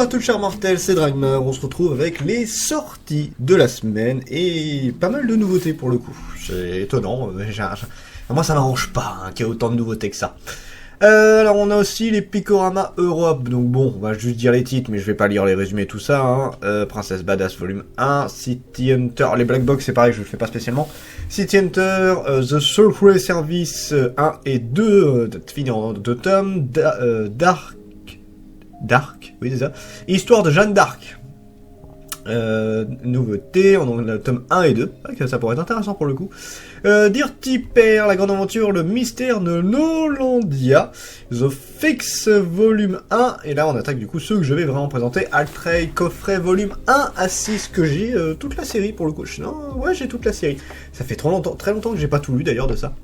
Bonjour à tous chers mortels, c'est Dragmar, on se retrouve avec les sorties de la semaine et pas mal de nouveautés pour le coup. C'est étonnant, moi ça m'arrange pas qu'il y ait autant de nouveautés que ça. Alors on a aussi les Picorama Europe, donc bon, on va juste dire les titres, mais je vais pas lire les résumés tout ça. Princesse Badass volume 1, City Hunter, les Black Box c'est pareil, je le fais pas spécialement. City Hunter, The Soulful Service 1 et 2, fini en 2 tomes, Dark, oui c'est ça, Histoire de Jeanne d'Arc. Nouveauté, on a le tome 1 et 2, ça pourrait être intéressant pour le coup. Dirty Pair, la grande aventure, le mystère de Nolandia, The Fix volume 1, et là on attaque du coup ceux que je vais vraiment présenter, Altrey, coffret volume 1 à 6, que j'ai toute la série pour le coup. Non, ouais j'ai toute la série, ça fait très longtemps que j'ai pas tout lu d'ailleurs de ça.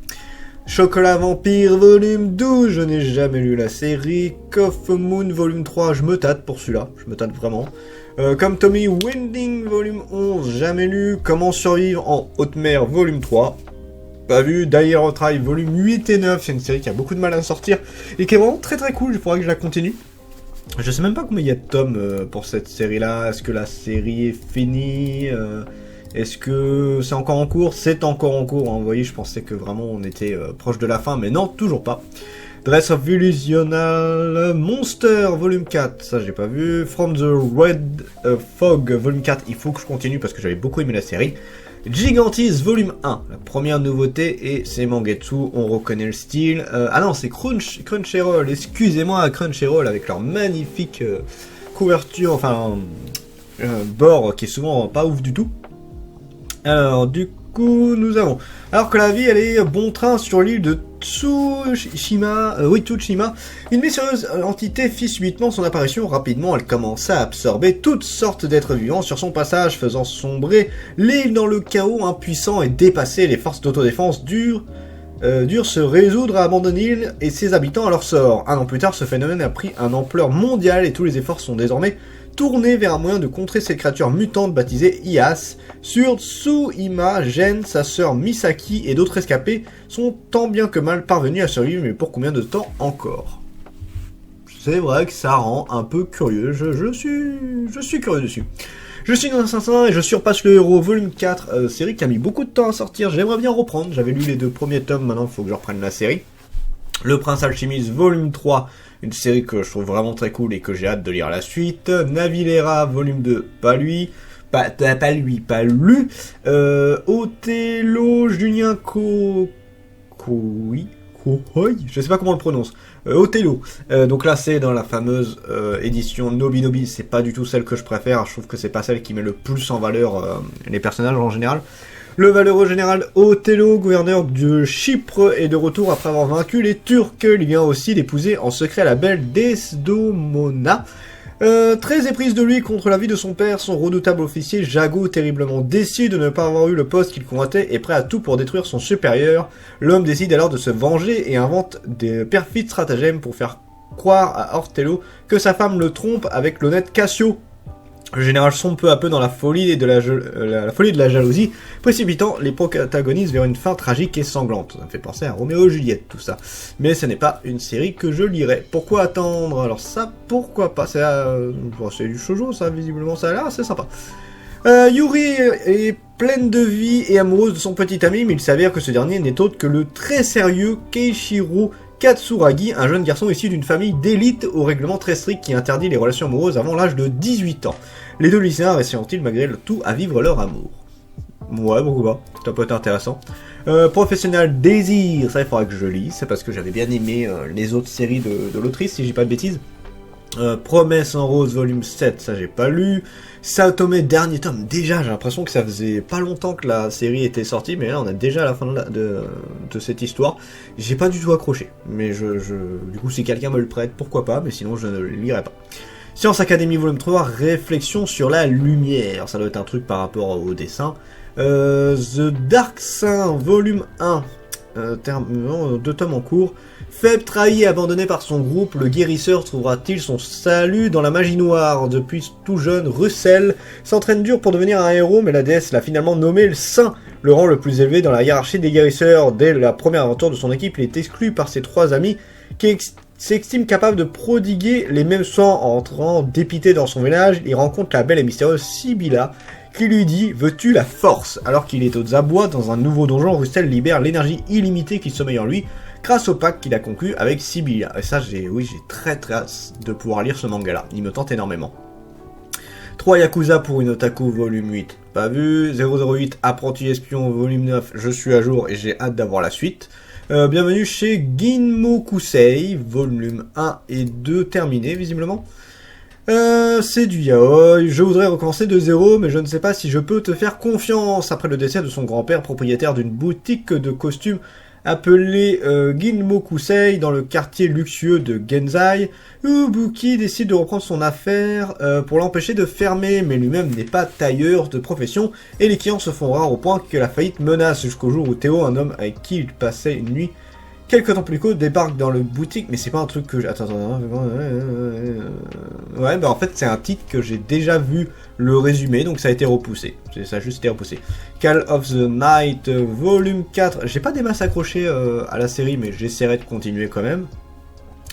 Chocolat Vampire volume 12, je n'ai jamais lu la série. Coff Moon volume 3, je me tâte pour celui-là, je me tâte vraiment. Comme Tommy Winding volume 11, jamais lu. Comment survivre en haute mer volume 3, pas vu. Dire Try volume 8 et 9, c'est une série qui a beaucoup de mal à sortir et qui est vraiment très très cool, il faudra que je la continue. Je sais même pas combien il y a de tomes pour cette série-là, est-ce que la série est finie est-ce que c'est encore en cours? C'est encore en cours, hein. Vous voyez, je pensais que vraiment on était proche de la fin, mais non, toujours pas. Dress of Illusional Monster volume 4, ça j'ai pas vu. From the Red Fog volume 4, il faut que je continue parce que j'avais beaucoup aimé la série. Gigantis volume 1, la première nouveauté, et c'est Mangetsu, on reconnaît le style. Ah non, c'est Crunchyroll, excusez-moi Crunchyroll avec leur magnifique couverture, enfin bord qui est souvent pas ouf du tout. Alors du coup nous avons, alors que la vie elle est bon train sur l'île de Tsushima, une mystérieuse entité fit subitement son apparition. Rapidement elle commença à absorber toutes sortes d'êtres vivants sur son passage, faisant sombrer l'île dans le chaos impuissant et dépassé. Les forces d'autodéfense durent se résoudre à abandonner l'île et ses habitants à leur sort. Un an plus tard, ce phénomène a pris une ampleur mondiale et tous les efforts sont désormais tournés vers un moyen de contrer cette créature mutante baptisée Ias. Sur Tsuhima, Gen, sa sœur Misaki et d'autres escapés sont tant bien que mal parvenus à survivre, mais pour combien de temps encore? C'est vrai que ça rend un peu curieux, je suis curieux dessus. Je suis dans assassin et je surpasse le héros volume 4, série qui a mis beaucoup de temps à sortir, j'aimerais bien reprendre, j'avais lu les 2 premiers tomes, maintenant il faut que je reprenne la série. Le Prince Alchimiste volume 3, une série que je trouve vraiment très cool et que j'ai hâte de lire la suite. Navilera volume 2, pas lu. Othello Julien je sais pas comment on le prononce. Othello. Donc là c'est dans la fameuse édition Nobinobi, c'est pas du tout celle que je préfère, je trouve que c'est pas celle qui met le plus en valeur les personnages en général. Le valeureux général Othello, gouverneur de Chypre, est de retour après avoir vaincu les Turcs. Il vient aussi d'épouser en secret la belle Desdemona. Très éprise de lui contre la vie de son père, son redoutable officier Jago, terriblement déçu de ne pas avoir eu le poste qu'il convoitait, est prêt à tout pour détruire son supérieur. L'homme décide alors de se venger et invente des perfides stratagèmes pour faire croire à Othello que sa femme le trompe avec l'honnête Cassio. Le général sombre peu à peu dans la folie de la jalousie, précipitant les protagonistes vers une fin tragique et sanglante. Ça me fait penser à Roméo et Juliette, tout ça. Mais ce n'est pas une série que je lirai. Pourquoi attendre? Alors ça, pourquoi pas? C'est du shoujo, ça, visiblement, ça a l'air assez sympa. Yuri est pleine de vie et amoureuse de son petit ami, mais il s'avère que ce dernier n'est autre que le très sérieux Keishiro Katsuragi, un jeune garçon issu d'une famille d'élite au règlement très strict qui interdit les relations amoureuses avant l'âge de 18 ans. Les deux lycéens réussiront-ils malgré le tout à vivre leur amour? Ouais, pourquoi pas, ça peut être intéressant. Professionnel Désir, ça il faudra que je lise, c'est parce que j'avais bien aimé les autres séries de l'autrice, si j'ai pas de bêtises. Promesse en rose volume 7, ça j'ai pas lu. Saotome dernier tome, déjà j'ai l'impression que ça faisait pas longtemps que la série était sortie, mais là on a déjà la fin de cette histoire. J'ai pas du tout accroché, mais du coup si quelqu'un me le prête, pourquoi pas, mais sinon je ne le lirai pas. Science Academy volume 3, réflexion sur la lumière, ça doit être un truc par rapport au dessin. The Dark Saint volume 1, 2 tomes en cours. Faible, trahi et abandonné par son groupe, le guérisseur trouvera-t-il son salut dans la magie noire? Depuis tout jeune, Russell s'entraîne dur pour devenir un héros, mais la déesse l'a finalement nommé le Saint, le rang le plus élevé dans la hiérarchie des guérisseurs. Dès la première aventure de son équipe, il est exclu par ses 3 amis qui s'estime capable de prodiguer les mêmes soins en entrant dépité dans son village. Il rencontre la belle et mystérieuse Sibylla qui lui dit « Veux-tu la force ?» Alors qu'il est aux abois dans un nouveau donjon, Rustel libère l'énergie illimitée qui sommeille en lui grâce au pacte qu'il a conclu avec Sibylla. Et ça, j'ai très hâte de pouvoir lire ce manga-là. Il me tente énormément. 3 Yakuza pour une otaku, volume 8. Pas vu. 008, apprenti espion, volume 9. Je suis à jour et j'ai hâte d'avoir la suite. Bienvenue chez Ginmokusei, volume 1 et 2 terminé, visiblement. C'est du yaoi, je voudrais recommencer de zéro, mais je ne sais pas si je peux te faire confiance. Après le décès de son grand-père, propriétaire d'une boutique de costumes appelée Ginmokusei dans le quartier luxueux de Genzai, Ubuki décide de reprendre son affaire pour l'empêcher de fermer, mais lui-même n'est pas tailleur de profession, et les clients se font rares au point que la faillite menace jusqu'au jour où Théo, un homme avec qui il passait une nuit quelques temps plus tôt, débarque dans le boutique, mais c'est pas un truc que j'ai... Attends, ouais, bah en fait c'est un titre que j'ai déjà vu le résumé, donc ça a été repoussé. Ça a juste été repoussé. Call of the Night, volume 4. J'ai pas des masses accrochées à la série, mais j'essaierai de continuer quand même.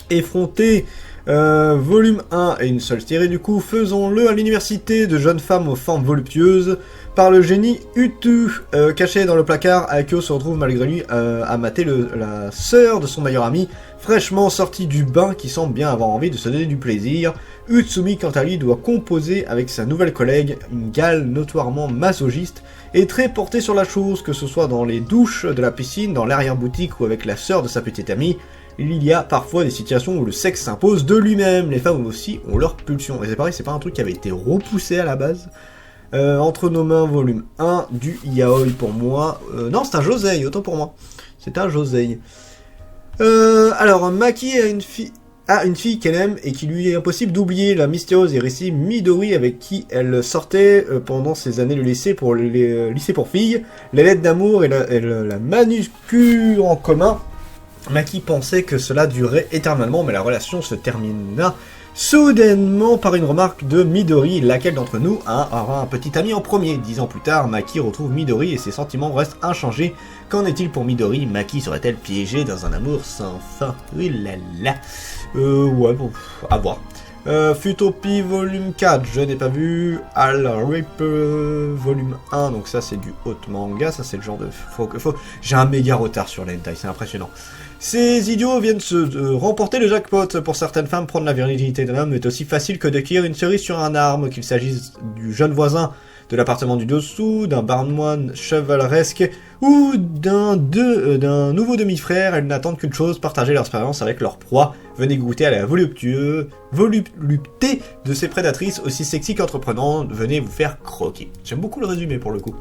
Effronté, volume 1 et une seule série du coup. Faisons-le à l'université de jeunes femmes aux formes voluptueuses. Par le génie Utu, caché dans le placard, Akio se retrouve malgré lui à mater la sœur de son meilleur ami, fraîchement sortie du bain qui semble bien avoir envie de se donner du plaisir. Utsumi, quant à lui, doit composer avec sa nouvelle collègue, une gale notoirement masochiste et très portée sur la chose, que ce soit dans les douches de la piscine, dans l'arrière-boutique ou avec la sœur de sa petite amie. Il y a parfois des situations où le sexe s'impose de lui-même, les femmes aussi ont leur pulsion. Et c'est pareil, c'est pas un truc qui avait été repoussé à la base. Entre nos mains, volume 1, du yaoi pour moi. Non, c'est un josei, autant pour moi. C'est un josei. Alors, Maki a une fille qu'elle aime et qui lui est impossible d'oublier, la mystérieuse et récit Midori avec qui elle sortait pendant ses années de lycée pour lycée pour filles. Les lettres d'amour et la manuscure en commun. Maki pensait que cela durerait éternellement, mais la relation se termina soudainement par une remarque de Midori, laquelle d'entre nous aura un petit ami en premier. 10 ans plus tard, Maki retrouve Midori et ses sentiments restent inchangés. Qu'en est-il pour Midori? Maki serait-elle piégée dans un amour sans fin? Oui là là. Ouais, bon, à voir. Futopi volume 4, je n'ai pas vu. Al Ripper volume 1, donc ça c'est du haut manga, ça c'est le genre de... J'ai un méga retard sur l'hentai, c'est impressionnant. Ces idiots viennent se remporter le jackpot. Pour certaines femmes, prendre la virilité d'un homme est aussi facile que de cueillir une cerise sur un arbre, qu'il s'agisse du jeune voisin de l'appartement du dessous, d'un barmoine chevaleresque ou d'un nouveau demi-frère. Elles n'attendent qu'une chose, partager leur expérience avec leur proie. Venez goûter à la volupté de ces prédatrices aussi sexy qu'entreprenantes. Venez vous faire croquer. J'aime beaucoup le résumé pour le coup.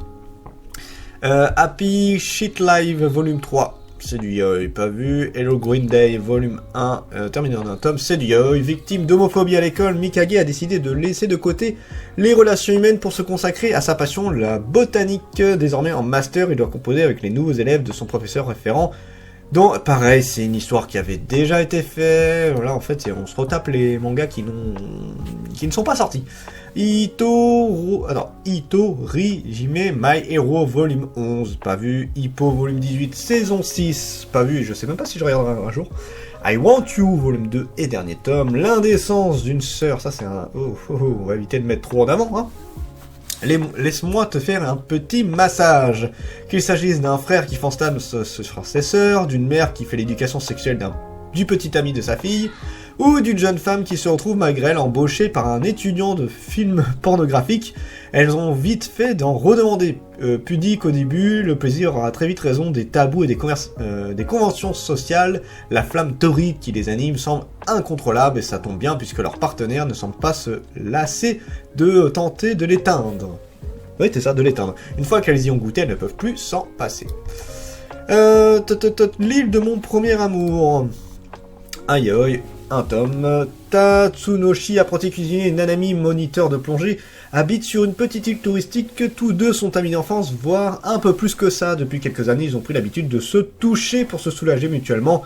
Happy Shit Live volume 3. C'est du yaoi, pas vu. Hello Green Day, volume 1, terminé en un tome, c'est du yaoi. Victime d'homophobie à l'école, Mikage a décidé de laisser de côté les relations humaines pour se consacrer à sa passion, la botanique. Désormais en master, il doit composer avec les nouveaux élèves de son professeur référent. Donc, pareil, c'est une histoire qui avait déjà été faite. Voilà, en fait, on se retape les mangas qui ne sont pas sortis. Itori Jime My Hero volume 11, pas vu. Hippo volume 18, saison 6, pas vu. Je sais même pas si je regarderai un jour. I Want You volume 2 et dernier tome. L'indécence d'une sœur, ça c'est un... on va éviter de mettre trop en avant, hein. Laisse-moi te faire un petit massage. Qu'il s'agisse d'un frère qui fantasme sur ses sœurs, d'une mère qui fait l'éducation sexuelle du petit ami de sa fille, ou d'une jeune femme qui se retrouve malgré elle embauchée par un étudiant de films pornographiques. Elles ont vite fait d'en redemander. Pudique au début, le plaisir aura très vite raison des tabous et des conventions sociales. La flamme torride qui les anime semble incontrôlable et ça tombe bien puisque leur partenaire ne semble pas se lasser de tenter de l'éteindre. Oui, c'est ça, de l'éteindre. Une fois qu'elles y ont goûté, elles ne peuvent plus s'en passer. L'île de mon premier amour. Aïe aïe. Un tome. Tatsunoshi, apprenti cuisinier, et Nanami, moniteur de plongée, habitent sur une petite île touristique que tous deux sont amis d'enfance, voire un peu plus que ça. Depuis quelques années, ils ont pris l'habitude de se toucher pour se soulager mutuellement.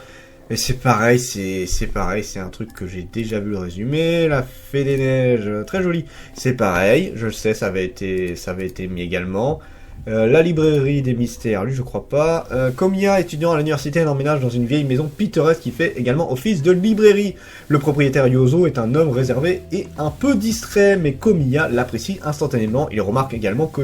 Et c'est pareil, c'est un truc que j'ai déjà vu le résumé. La Fée des Neiges, très joli. C'est pareil, je le sais, ça avait été mis également. La librairie des mystères, lui je crois pas. Komiya, étudiant à l'université, elle emménage dans une vieille maison pittoresque qui fait également office de librairie. Le propriétaire Yozo est un homme réservé et un peu distrait, mais Komiya l'apprécie instantanément. Il remarque également que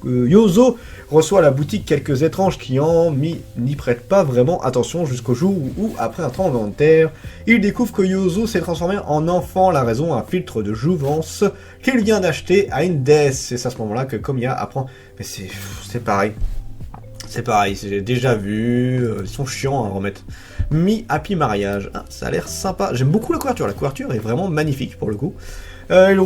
Yozo reçoit à la boutique quelques étranges clients, mais n'y prête pas vraiment attention jusqu'au jour où, après un tremblement de terre, il découvre que Yozo s'est transformé en enfant, la raison un filtre de jouvence qu'il vient d'acheter à une déesse. Et c'est à ce moment-là que Komiya apprend. Mais c'est pareil. C'est pareil, j'ai déjà vu, ils sont chiants à remettre. Happy Mariage, ah, ça a l'air sympa. J'aime beaucoup la couverture est vraiment magnifique pour le coup. Ils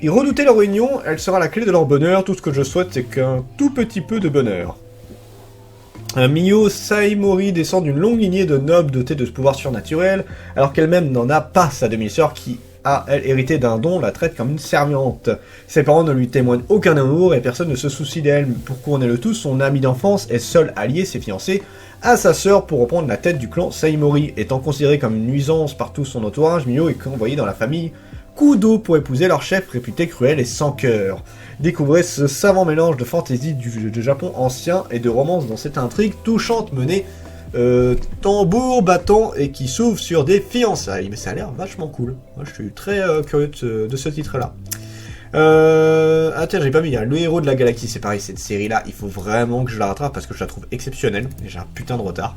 redoutaient leur union, elle sera la clé de leur bonheur, tout ce que je souhaite c'est qu'un tout petit peu de bonheur. Miyo Saimori descend d'une longue lignée de nobles dotés de ce pouvoir surnaturel, alors qu'elle-même n'en a pas. Sa demi-sœur qui a, elle, hérité d'un don, la traite comme une servante. Ses parents ne lui témoignent aucun amour et personne ne se soucie d'elle. Pour couronner le tout, son ami d'enfance est seul allié, s'est fiancé à sa sœur pour reprendre la tête du clan Saimori. Étant considéré comme une nuisance par tout son entourage, Miyo est envoyé dans la famille Kudo pour épouser leur chef réputé cruel et sans cœur. Découvrez ce savant mélange de fantaisie du Japon ancien et de romance dans cette intrigue touchante menée tambour battant et qui s'ouvre sur des fiançailles. Mais ça a l'air vachement cool. Moi je suis très curieux de ce titre là. Ah tiens, j'ai pas mis, le héros de la galaxie, c'est pareil, cette série là, il faut vraiment que je la rattrape parce que je la trouve exceptionnelle et j'ai un putain de retard.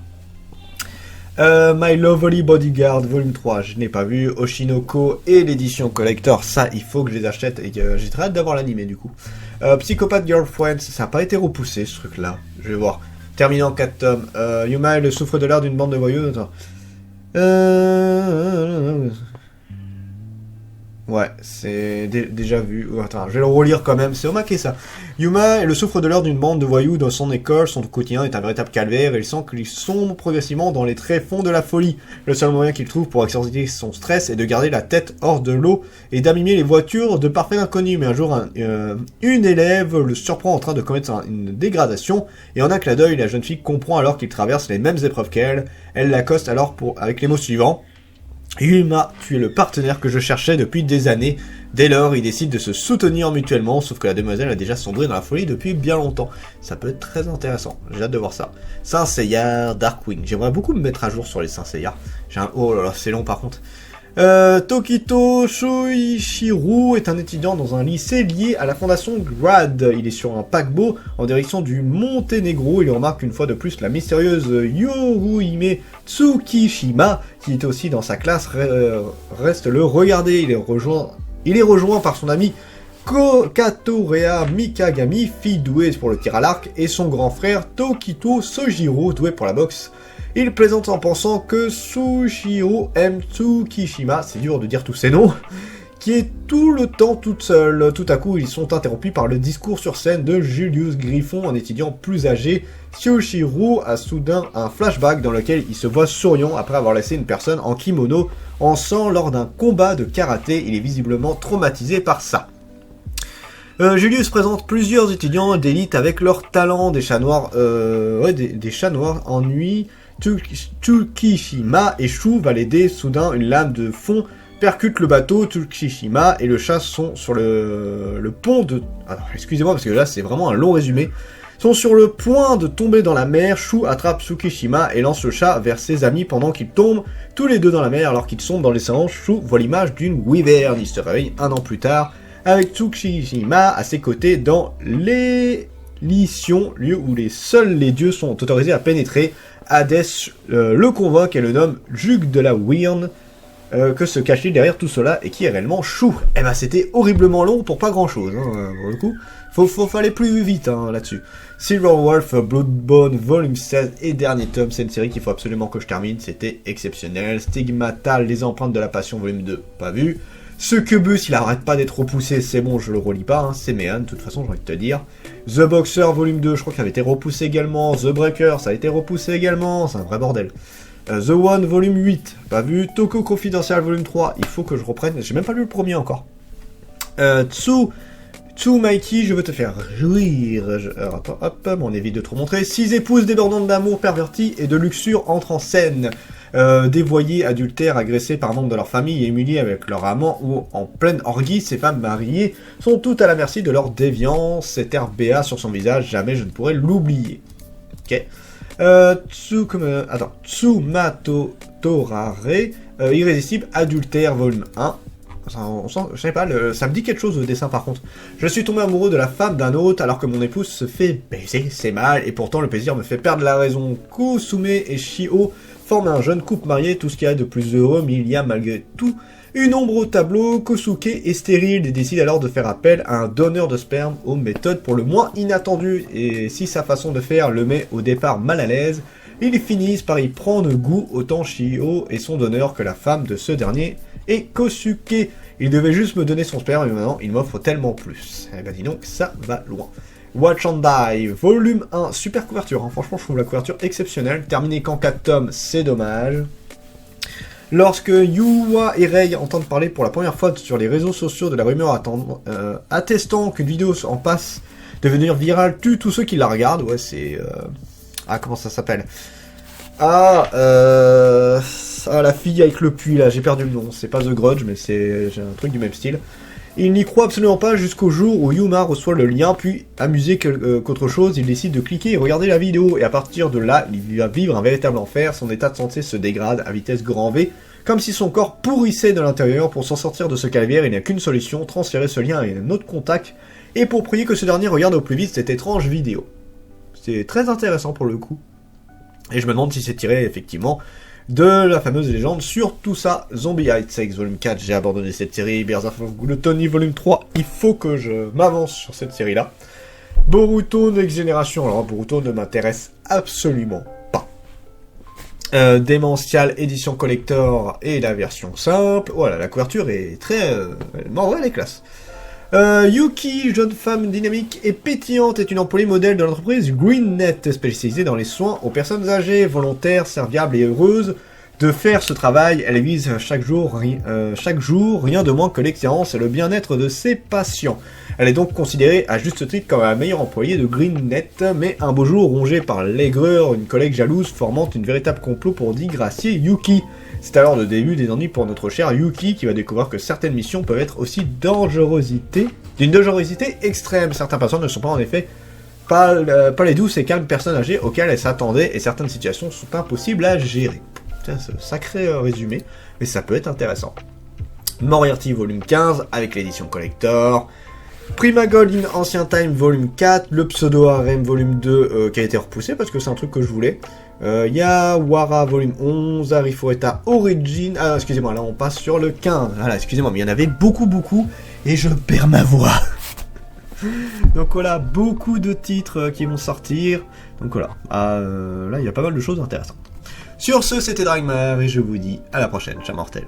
My Lovely Bodyguard, volume 3, je n'ai pas vu. Oshinoko et l'édition collector, ça, il faut que je les achète. Et j'ai très hâte d'avoir l'animé, du coup. Psychopath Girlfriend, ça n'a pas été repoussé, ce truc-là. Je vais voir. Terminé en 4 tomes. Yuma et le souffre de l'air d'une bande de voyous. Attends. Ouais, c'est déjà vu. Attends, je vais le relire quand même. C'est remarqué ça. Yuma est le souffre de l'heure d'une bande de voyous dans son école. Son quotidien est un véritable calvaire et il sent qu'il sombre progressivement dans les tréfonds de la folie. Le seul moyen qu'il trouve pour exorciser son stress est de garder la tête hors de l'eau et d'abîmer les voitures de parfaits inconnus. Mais un jour, une élève le surprend en train de commettre une dégradation et en un clin d'œil, la jeune fille comprend alors qu'il traverse les mêmes épreuves qu'elle. Elle l'accoste alors avec les mots suivants. Yuma, tu es le partenaire que je cherchais depuis des années. Dès lors, ils décident de se soutenir mutuellement, sauf que la demoiselle a déjà sombré dans la folie depuis bien longtemps. Ça peut être très intéressant, j'ai hâte de voir ça. Saint Seiya, Darkwing. J'aimerais beaucoup me mettre à jour sur les Saint Seiya. Oh là là, c'est long par contre. Tokito Shoichiro est un étudiant dans un lycée lié à la fondation GRAD. Il est sur un paquebot en direction du Monténégro. Il remarque une fois de plus la mystérieuse Yoruhime Tsukishima, qui est aussi dans sa classe, reste le regarder. Il est rejoint par son ami Katorea Mikagami, fille douée pour le tir à l'arc, et son grand frère Tokito Sojiro, doué pour la boxe. Il plaisante en pensant que Sushiro aime Tsukishima, c'est dur de dire tous ces noms, qui est tout le temps toute seule. Tout à coup, ils sont interrompus par le discours sur scène de Julius Griffon, un étudiant plus âgé. Sushiro a soudain un flashback dans lequel il se voit souriant après avoir laissé une personne en kimono en sang lors d'un combat de karaté. Il est visiblement traumatisé par ça. Julius présente plusieurs étudiants d'élite avec leur talent, des chats noirs, des chats noirs ennuis. Tsukishima échoue, va l'aider. Soudain, une lame de fond percute le bateau. Tsukishima et le chat sont sur le pont de... Alors, excusez-moi parce que là c'est vraiment un long résumé. Sont sur le point de tomber dans la mer. Shu attrape Tsukishima et lance le chat vers ses amis pendant qu'ils tombent tous les deux dans la mer alors qu'ils sont dans l'océan. Shu voit l'image d'une wyvern. Il se réveille un an plus tard avec Tsukishima à ses côtés dans l'Elysion, lieu où seuls les dieux sont autorisés à pénétrer. Hadès le convoque et le nomme Jug de la Wyrn. Que se cache-t-il derrière tout cela et qui est réellement Shu? Eh ben c'était horriblement long pour pas grand chose, hein, pour le coup. Fallait plus vite hein, là-dessus. Silver Wolf, Bloodbone, volume 16 et dernier tome, c'est une série qu'il faut absolument que je termine, c'était exceptionnel. Stigmatal, les empreintes de la passion, volume 2, pas vu. Succubus, il arrête pas d'être repoussé, c'est bon, je le relis pas, hein, c'est Méan, de toute façon, j'ai envie de te dire. The Boxer, volume 2, je crois qu'il avait été repoussé également. The Breaker, ça a été repoussé également, c'est un vrai bordel. The One, volume 8, pas vu. Toko Confidential, volume 3, il faut que je reprenne, j'ai même pas lu le premier encore. Mikey, je veux te faire jouir. Alors, attends, hop, on évite de trop montrer. 6 épouses débordantes d'amour perverties et de luxure entrent en scène. Dévoyés, adultères, agressés par membres de leur famille et humiliés avec leur amant ou en pleine orgie, ces femmes mariées sont toutes à la merci de leur déviance. Cet air béat sur son visage, jamais je ne pourrais l'oublier. Ok. Tsumato Torare, Irrésistible, Adultère, volume 1. Je sais pas, ça me dit quelque chose au dessin par contre. Je suis tombé amoureux de la femme d'un autre alors que mon épouse se fait baiser, c'est mal, et pourtant le plaisir me fait perdre la raison. Kosume et Shio forment un jeune couple marié, tout ce qu'il y a de plus heureux, mais il y a malgré tout une ombre au tableau. Kosuke est stérile et décide alors de faire appel à un donneur de sperme aux méthodes pour le moins inattendues, et si sa façon de faire le met au départ mal à l'aise, ils finissent par y prendre goût, autant Shio et son donneur que la femme de ce dernier, et Kosuke. Il devait juste me donner son sperme, et maintenant il m'offre tellement plus. Eh ben dis donc, ça va loin. Watch and Die, volume 1, super couverture, hein. Franchement je trouve la couverture exceptionnelle, terminé qu'en 4 tomes, c'est dommage. Lorsque Yuwa et Rei entendent parler pour la première fois sur les réseaux sociaux de la rumeur attestant qu'une vidéo en passe de devenir virale tue tous ceux qui la regardent, ouais c'est... Ah comment ça s'appelle? La fille avec le puits là, j'ai perdu le nom, c'est pas The Grudge mais c'est un truc du même style. Il n'y croit absolument pas jusqu'au jour où Yuma reçoit le lien, puis, amusé qu'autre chose, il décide de cliquer et regarder la vidéo, et à partir de là, il va vivre un véritable enfer, son état de santé se dégrade à vitesse grand V, comme si son corps pourrissait de l'intérieur. Pour s'en sortir de ce calvaire, il n'y a qu'une solution, transférer ce lien à un autre contact, et pour prier que ce dernier regarde au plus vite cette étrange vidéo. C'est très intéressant pour le coup, et je me demande si c'est tiré, effectivement, de la fameuse légende sur tout ça. Zombie High Sex volume 4, j'ai abandonné cette série. Berserk Gluttony volume 3, il faut que je m'avance sur cette série là. Boruto Next Generation, alors Boruto ne m'intéresse absolument pas. Démential édition collector et la version simple, voilà, la couverture est très... en vrai elle est classe. Yuki, jeune femme dynamique et pétillante, est une employée modèle de l'entreprise GreenNet, spécialisée dans les soins aux personnes âgées, volontaires, serviables et heureuses de faire ce travail. Elle vise chaque jour rien de moins que l'excellence et le bien-être de ses patients. Elle est donc considérée à juste titre comme la meilleure employée de GreenNet, mais un beau jour, rongée par l'aigreur, une collègue jalouse formente une véritable complot pour disgracier Yuki. C'est alors le début des ennuis pour notre cher Yuki, qui va découvrir que certaines missions peuvent être aussi d'une dangerosité extrême. Certains patients ne sont pas en effet pas les douces et calmes personnes âgées auxquelles elle s'attendait, et certaines situations sont impossibles à gérer. C'est un sacré résumé, mais ça peut être intéressant. Moriarty volume 15 avec l'édition collector. Prima Gold in Ancient Time volume 4, le Pseudo Harem volume 2 qui a été repoussé parce que c'est un truc que je voulais. Yawara volume 11, Arifureta Origin, excusez-moi, là on passe sur le 15, voilà, excusez-moi, mais il y en avait beaucoup, et je perds ma voix. Donc voilà, beaucoup de titres qui vont sortir, donc voilà, là il y a pas mal de choses intéressantes. Sur ce, c'était Dragmar, et je vous dis à la prochaine, chat mortel.